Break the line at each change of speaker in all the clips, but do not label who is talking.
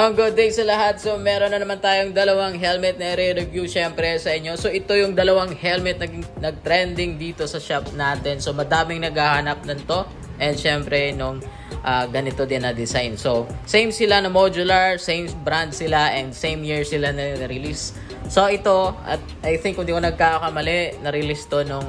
Ayun, good day sa lahat. So, meron na naman tayong dalawang helmet na i-review syempre sa inyo. So, ito yung dalawang helmet na nag-trending dito sa shop natin. So, madaming naghahanap ng to. And syempre, nung ganito din na design. So, same sila na modular, same brand sila, and same year sila na release. So, ito, at I think kung di ko nagkakamali, na-release to nung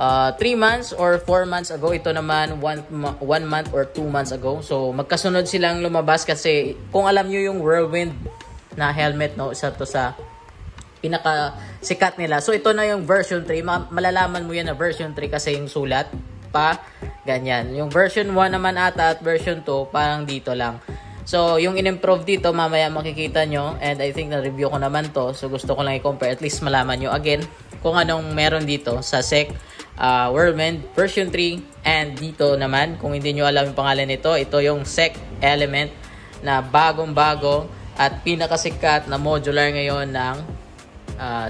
3 months or 4 months ago. Ito naman 1 month or 2 months ago. So magkasunod silang lumabas kasi kung alam nyo yung Whirlwind na helmet, no, isa to sa pinaka sikat nila. So ito na yung version 3. Malalaman mo yan na version 3 kasi yung sulat pa ganyan. Yung version 1 naman ata at version 2 parang dito lang. So yung in-improve dito mamaya makikita nyo, and I think na-review ko naman to. So gusto ko lang i-compare, at least malaman nyo again kung anong meron dito sa SEC Whirlwind version 3. And dito naman, kung hindi nyo alam yung pangalan nito, ito yung SEC Element na bagong-bago at pinakasikat na modular ngayon ng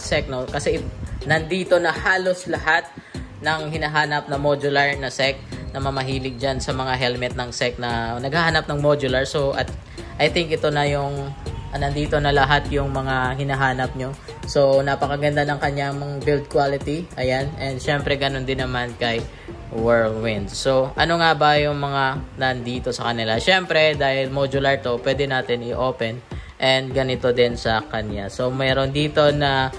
SEC, no? Kasi nandito na halos lahat ng hinahanap na modular na SEC na mamahilig dyan sa mga helmet ng SEC na naghahanap ng modular. So at I think ito na yung nandito na lahat yung mga hinahanap nyo. So napakaganda ng kanyang build quality. Ayan. And syempre ganun din naman kay Whirlwind. So ano nga ba yung mga nandito sa kanila? Syempre dahil modular to, pwede natin i-open. And ganito din sa kanya. So meron dito na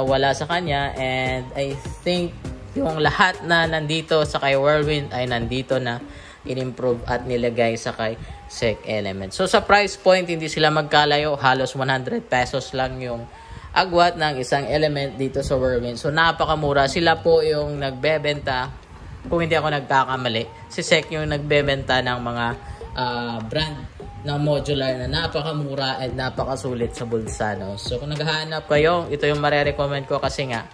wala sa kanya, and I think yung lahat na nandito sa kay Whirlwind ay nandito na in-improve at nilagay sa kay SEC Element. So sa price point, hindi sila magkalayo. Halos 100 pesos lang yung agwat ng isang element dito sa Whirlwind. So napakamura. Sila po yung nagbebenta, kung hindi ako nagkakamali, si SEC yung nagbebenta ng mga brand na modular na napakamura at napakasulit sa bulsa, no? So kung naghahanap kayo, ito yung marerecommend ko kasi nga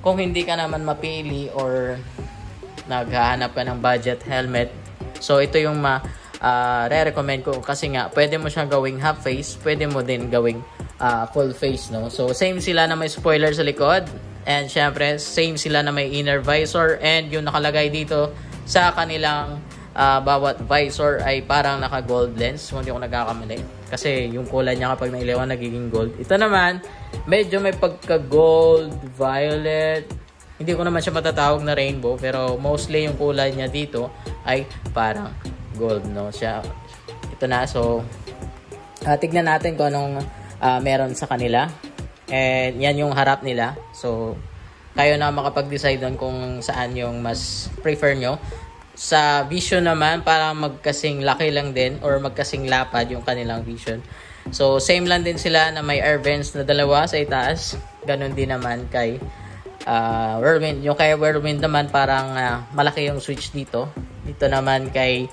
kung hindi ka naman mapili or naghahanap ka ng budget helmet, so ito yung re-recommend ko kasi nga pwede mo siyang gawing half face, pwede mo din gawing full face, no? So same sila na may spoiler sa likod, and syempre same sila na may inner visor, and yung nakalagay dito sa kanilang bawat visor ay parang naka gold lens, kung hindi ako nagkakamali, kasi yung kulay niya kapag nailawan nagiging gold. Ito naman medyo may pagka gold, violet, hindi ko naman siya matatawag na rainbow, pero mostly yung kulay niya dito ay parang gold, no? Siya, ito na. So tignan natin kung anong meron sa kanila, and yan yung harap nila. So kayo na makapag-decide doon kung saan yung mas prefer nyo. Sa vision naman, parang magkasing laki lang din or magkasing lapad yung kanilang vision. So same lang din sila na may air vents na dalawa sa itaas. Ganon din naman kay Whirlwind. Yung kay Whirlwind naman parang malaki yung switch dito. Dito naman kay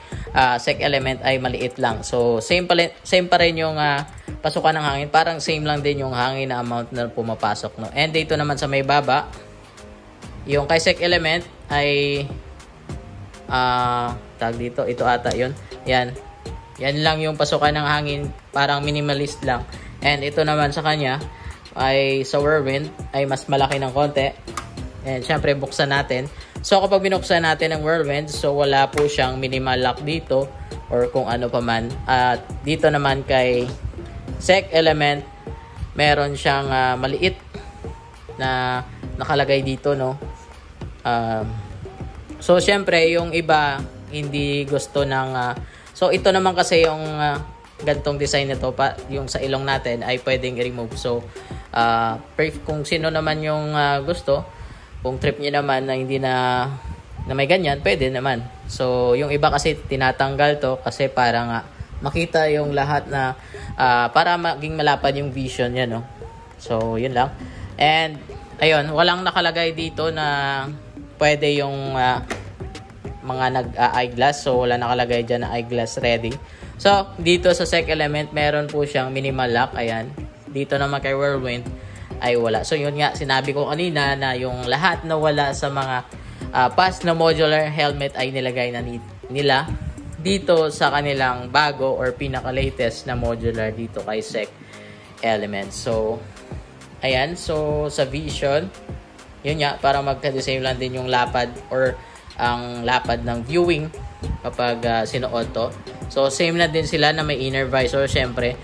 SEC Element ay maliit lang. So same pa rin yung pasukan ng hangin. Parang same lang din yung hangin na amount na pumapasok, no? And dito naman sa may baba, yung kay SEC Element ay tag dito, ito ata yun. Yan lang yung pasukan ng hangin, parang minimalist lang. And ito naman sa kanya ay sa Whirlwind ay mas malaki ng konti. And syempre buksan natin. So kapag binuksan natin ang Whirlwind, so wala po siyang minimal lock dito or kung ano pa man. At dito naman kay SEC Element, meron siyang maliit na nakalagay dito, no? So syempre yung iba hindi gusto ng so ito naman kasi yung gantong design nito pa, yung sa ilong natin ay pwedeng i-remove. So kung sino naman yung gusto, kung trip niyo naman na hindi na may ganyan, pwede naman. So yung iba kasi tinatanggal to kasi para makita yung lahat na para maging malapad yung vision niya, no? So yun lang. And ayun, walang nakalagay dito na pwede yung mga nag-eyeglass. So wala nakalagay dyan na eyeglass ready. So dito sa SEC Element meron po siyang minimal lock. Ayan. Dito naman kay Whirlwind ay wala. So yun nga, sinabi ko kanina na yung lahat na wala sa mga past na modular helmet ay nilagay na nila dito sa kanilang bago or pinaka-latest na modular dito kay SEC Element. So ayan. So sa vision, yun nga, para magka-same lang din yung lapad or ang lapad ng viewing kapag sinuot to. So same na din sila na may inner visor. Syempre,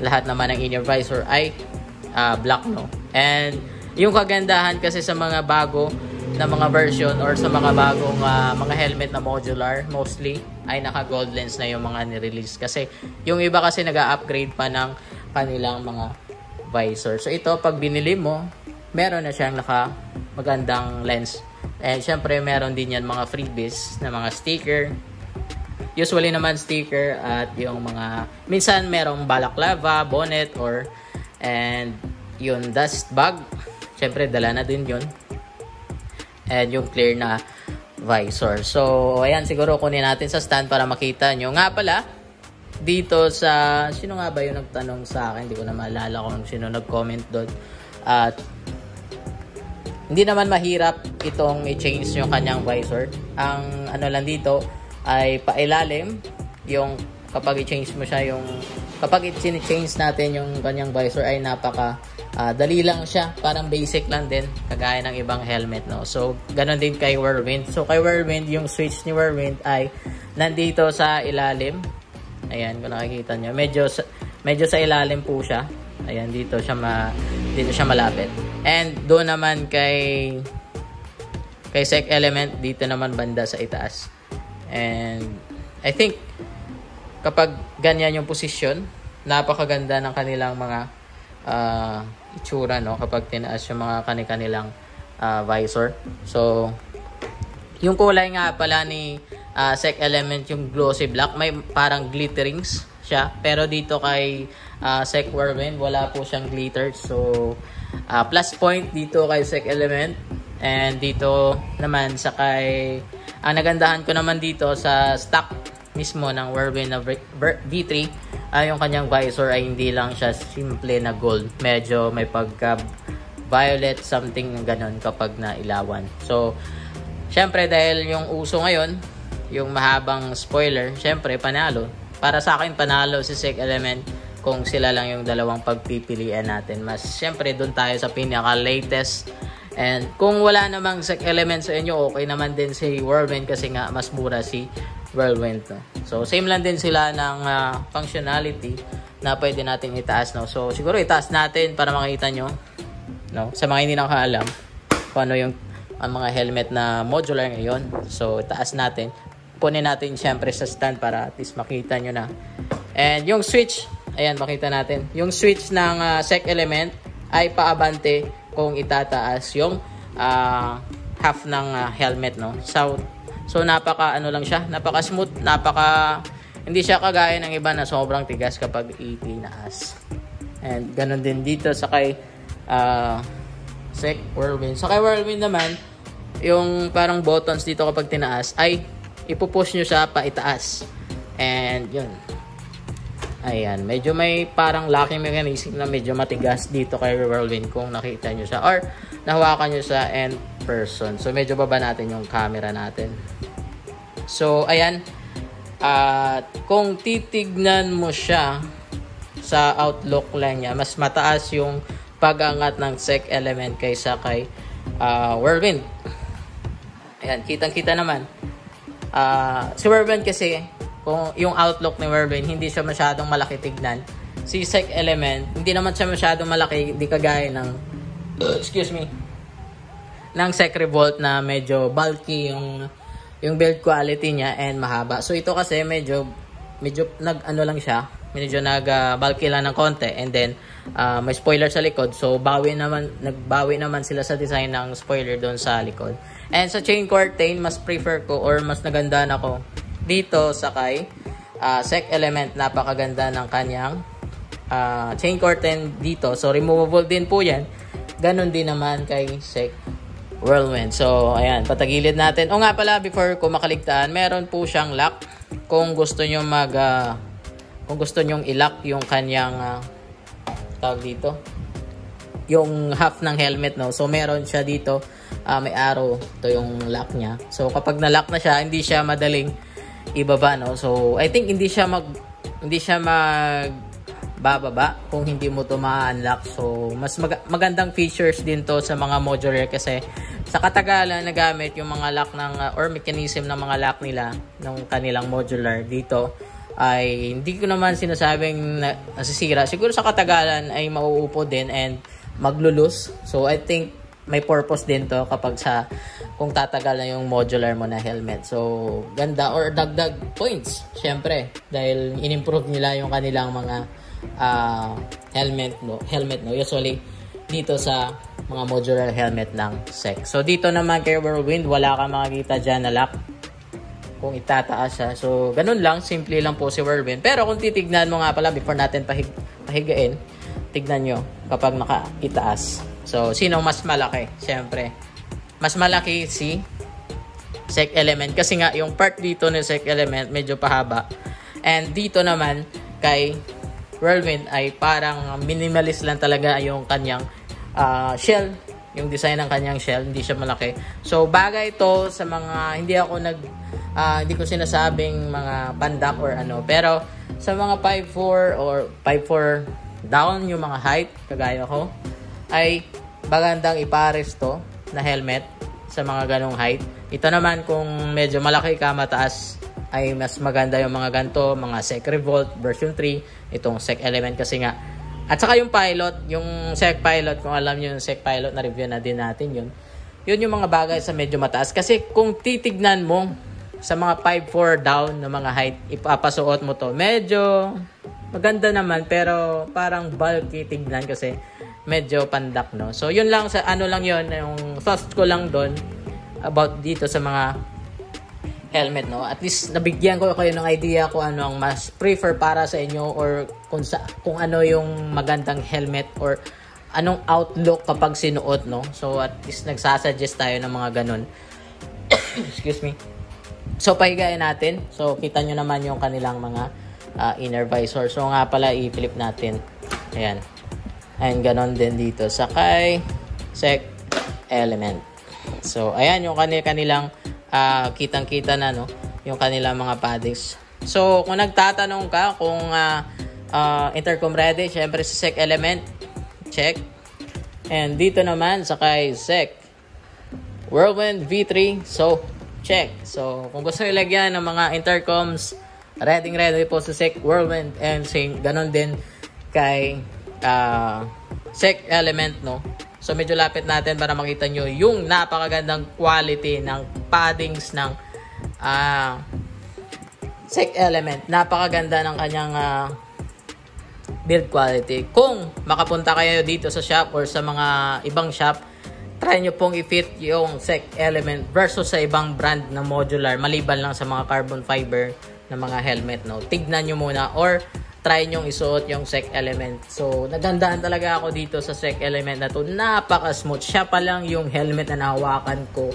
lahat naman ng inner visor ay black, no? And yung kagandahan kasi sa mga bago na mga version or sa mga bagong mga helmet na modular, mostly ay naka gold lens na yung mga ni-release. Kasi yung iba kasi nag-upgrade pa ng kanilang mga visor. So ito, pag binili mo, meron na siyang naka magandang lens. And syempre, meron din yan mga freebies na mga sticker. Usually naman sticker at yung mga, minsan merong balaclava, bonnet, and yung dust bag. Syempre, dala na din yun. And yung clear na visor. So, ayan, siguro kunin natin sa stand para makita nyo. Nga pala, dito sa, sino nga ba yung nagtanong sa akin? Hindi ko na maalala kung sino nag-comment doon. At, hindi naman mahirap itong i-change yung kanyang visor. Ang ano lang dito ay pailalim. Yung kapag i-change mo siya, yung kapag i-change natin yung kanyang visor ay napaka dali lang siya, parang basic lang din kagaya ng ibang helmet, no? So ganon din kay Whirlwind. So kay Whirlwind, yung switch ni Whirlwind ay nandito sa ilalim. Ayan, kung nakikita nyo, medyo sa ilalim po siya. Ayan, dito siya malapit. And doon naman kay Sec Element, dito naman banda sa itaas. And I think kapag ganyan yung posisyon, napakaganda ng kanilang mga itsura, no, kapag tinaas yung mga kanilang visor. So yung kulay nga pala ni Sec Element, yung glossy black, may parang glitterings siya, pero dito kay Sec Whirlwind wala po siyang glitter. So plus point dito kay Sec Element. And dito naman sa kay ang nagandahan ko naman dito sa stock mismo ng Whirlwind na V3, yung kanyang visor ay hindi lang siya simple na gold. Medyo may pagka violet something ganon kapag nailawan. So syempre, dahil yung uso ngayon yung mahabang spoiler, syempre panalo. Para sa akin, panalo si Sec Element kung sila lang yung dalawang pagpipilian natin. Mas syempre doon tayo sa pinaka latest. And kung wala namang Sec Element sa inyo, okay naman din si Whirlwind kasi nga mas mura si Whirlwind, no? So same lang din sila ng functionality na pwede natin itaas, no? So siguro itaas natin para makita nyo, no? Sa mga hindi nakakaalam kung ano yung ang mga helmet na modular ngayon. So itaas natin, punin natin syempre sa stand para at least makita nyo na. And yung switch, ayan, makita natin yung switch ng Sec Element ay paabante kung itataas yung half ng helmet, no? So napaka ano lang siya, napaka smooth, hindi siya kagaya ng iba na sobrang tigas kapag itinaas. And ganun din dito sa kay Sec Whirlwind. Sa kay Whirlwind naman, yung parang buttons dito kapag tinaas ay ipupush nyo siya pa itaas. And yun, ayan, medyo may parang locking mechanism na medyo matigas dito kay Whirlwind kung nakita nyo siya or nahawakan nyo sa end person. So medyo baba natin yung camera natin. So ayan, kung titignan mo siya sa outlook lang niya, mas mataas yung pag-angat ng Sec Element kaysa kay Whirlwind. Ayan, kitang-kita naman. Si Whirlwind kasi, kung yung outlook ni Whirlwind, hindi siya masyadong malaki tignan. Si Sec Element, hindi naman siya masyadong malaki, hindi kagaya ng ng Sec Revolt na medyo bulky yung build quality niya and mahaba. So ito kasi medyo nag-ano lang siya, medyo bulky lang ng konti, and then may spoiler sa likod. So nagbawi naman sila sa design ng spoiler doon sa likod. And sa chain curtain, mas prefer ko or mas naganda ako dito sa kay Sec Element. Napakaganda ng kanyang chain curtain dito. So removable din po yan. Ganon din naman kay Sec Whirlwind. So ayan, patagilid natin. O nga pala, before ko makaligtaan, meron po siyang lock. Kung gusto nyo kung gusto nyong i-lock yung kanyang tawag dito, yung half ng helmet, no? So meron siya dito, may arrow, to yung lock niya. So kapag na-lock na siya, hindi siya madaling ibaba, no? So I think hindi siya bababa kung hindi mo to ma-unlock. So mas magandang features din to sa mga modular kasi sa katagalan nagamit yung mga lock ng or mechanism ng mga lock nila ng kanilang modular dito ay hindi ko naman sinasabing nasisira. Siguro sa katagalan ay mauupo din and maglulus. So I think may purpose din to kapag kung tatagal na yung modular mo na helmet. So ganda, or dagdag points syempre dahil in-improve nila yung kanilang mga helmet no usually dito sa mga modular helmet ng SEC. So dito naman kay Whirlwind, wala kang makikita dyan na lock kung itataas siya. So ganun lang, simple lang po si Whirlwind. Pero kung titignan mo nga pala before natin pahigain, tignan nyo kapag nakaitaas. So sino mas malaki? Siyempre mas malaki si SEC Element kasi nga yung part dito ng SEC Element medyo pahaba, and dito naman kay Whirlwind ay parang minimalist lang talaga yung kanyang shell, yung design ng kanyang shell, hindi siya malaki. So bagay ito sa mga hindi ko sinasabing mga pandak or ano, pero sa mga 5'4 or 5'4 down yung mga height kagaya ko, ay magandang ipares to na helmet sa mga ganong height. Ito naman kung medyo malaki ka, mataas, ay mas maganda yung mga ganito, mga SEC Revolt version 3, itong SEC Element kasi nga. At saka yung Pilot, yung SEC Pilot, kung alam nyo yung SEC Pilot, na-review na din natin yun. Yun yung mga bagay sa medyo mataas. Kasi kung titignan mo sa mga 5'4 down na mga height, ipapasuot mo to, medyo maganda naman, pero parang bulky tignan kasi medyo pandak, no? So yun lang, sa ano lang yun, yung thoughts ko lang doon about dito sa mga helmet, no? At least nabigyan ko kayo ng idea kung ano ang mas prefer para sa inyo, or kung ano yung magandang helmet or anong outlook kapag sinuot, no? So at least nagsasuggest tayo ng mga ganun. Excuse me. So pahigain natin. So kita nyo naman yung kanilang mga inner visor. So nga pala, i-flip natin. Ayan. And ganon din dito sa kay SEC Element. So ayan yung kanilang kitang-kita na, no, yung kanilang mga paddings. So kung nagtatanong ka kung intercom ready, syempre sa SEC Element, check. And dito naman sa kay SEC Whirlwind V3, so check. So kung gusto nyo lagyan ng mga intercoms, ready po sa SEC Whirlwind, and ganon din kay SEC Element, no. So medyo lapit natin para makita nyo yung napakagandang quality ng paddings ng SEC Element. Napakaganda ng kanyang build quality. Kung makapunta kayo dito sa shop or sa mga ibang shop, try nyo pong i-fit yung SEC Element versus sa ibang brand na modular, maliban lang sa mga carbon fiber na mga helmet, no. Tignan nyo muna or try nyong isuot yung SEC Element. So nagandaan talaga ako dito sa SEC Element na to. Napaka-smooth. Siya pa lang yung helmet na nahawakan ko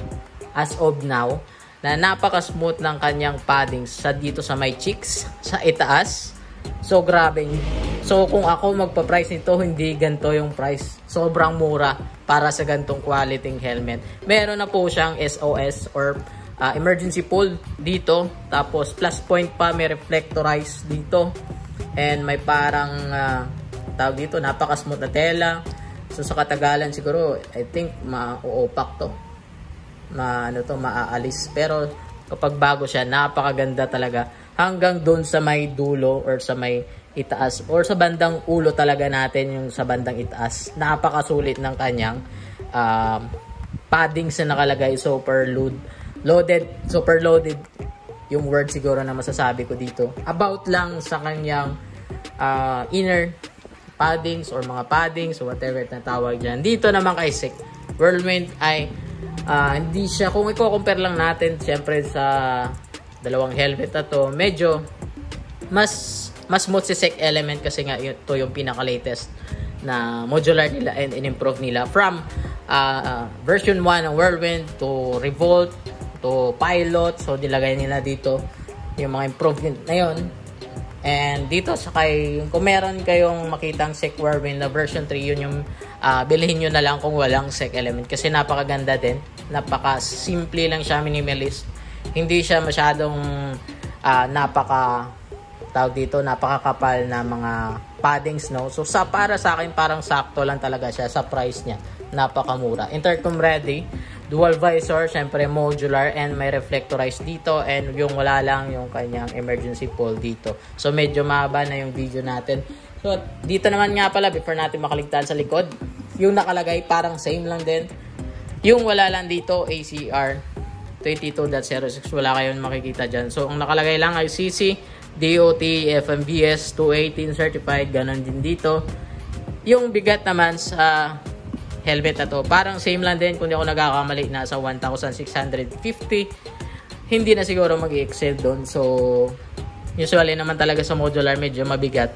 as of now na napaka-smooth ng kanyang paddings sa dito sa may cheeks, sa itaas. So grabe. So kung ako magpa-price nito, hindi ganito yung price. Sobrang mura para sa gantong quality helmet. Meron na po siyang SOS or emergency pull dito. Tapos plus point pa, may reflectorize dito. And may parang tawag dito, napaka-smooth na tela. So sa katagalan siguro, I think ma-opak to. Maaalis. Pero kapag bago siya, napakaganda talaga. Hanggang doon sa may dulo or sa may itaas or sa bandang ulo talaga natin, yung sa bandang itaas. Napakasulit ng kanyang paddings na nakalagay. Super loaded yung word siguro na masasabi ko dito. About lang sa kanyang inner paddings or mga paddings or whatever na tawag dyan. Dito naman kay SEC Whirlwind ay hindi siya, kung i-compare lang natin syempre sa dalawang helmet na to, medyo mas smooth si SEC Element kasi nga ito yung pinaka-latest na modular nila and in-improve nila from version 1 ng Whirlwind to Revolt to Pilot. So nilagay nila dito yung mga improvement na yun. And dito sa kung meron kayong makitang SEC Whirlwind na version 3, yun yung bilhin nyo na lang kung walang SEC Element kasi napakaganda din. Napaka-simple lang siya, minimalist. Hindi siya masyadong napakakapal na mga paddings, no. So para sa akin parang sakto lang talaga siya sa price niya. Napakamura. Intercom ready. dual visor, syempre modular, and may reflectorized dito, and yung wala lang yung kanyang emergency pole dito. So medyo mahaba na yung video natin. So dito naman nga pala, before natin makaligtaan sa likod, yung nakalagay parang same lang din. Yung wala lang dito, ACR 22.06, wala kayong makikita dyan. So ang nakalagay lang ay CC, DOT, FMVS 218 certified, ganun din dito. Yung bigat naman sa helmet na to, parang same lang din, kung di ako nagkakamali, nasa 1,650. Hindi na siguro mag-i-excel doon. So usually naman talaga sa modular medyo mabigat,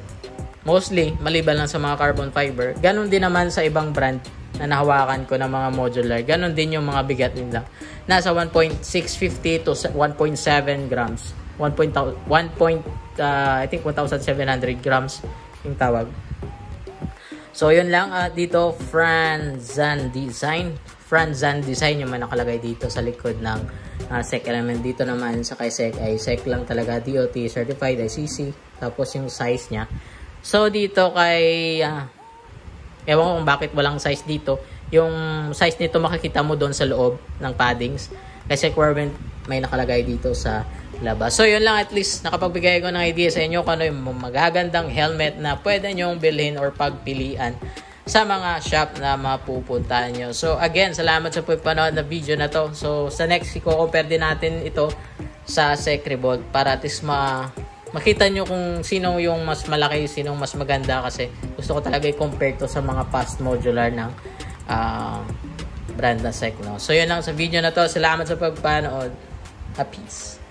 mostly maliban lang sa mga carbon fiber. Ganon din naman sa ibang brand na nahawakan ko ng mga modular, ganon din yung mga bigat nila, nasa 1.650 to 1.7 grams, I think 1,700 grams yung tawag. So yun lang, dito Franzan Design yung may nakalagay dito sa likod ng SEC element. Dito naman sa kay SEC ay SEC lang talaga, DOT certified, ICC, tapos yung size nya. So dito kay ewan ko kung bakit walang size dito. Yung size nito makikita mo doon sa loob ng paddings. Kay SEC Whirlwind may nakalagay dito sa labas. So yun lang, at least nakapagbigay ko ng idea sa inyo kung ano yung magagandang helmet na pwede nyong bilhin or pagpilian sa mga shop na mapupuntahan nyo. So again, salamat sa pagpanood na video na to. So sa next, i-compare din natin ito sa SEC Revolt para at least makita nyo kung sino yung mas malaki, sinong mas maganda, kasi gusto ko talaga i-compare to sa mga past modular ng brand na SEC, no? So yun lang sa video na to. Salamat sa pagpanood. Peace.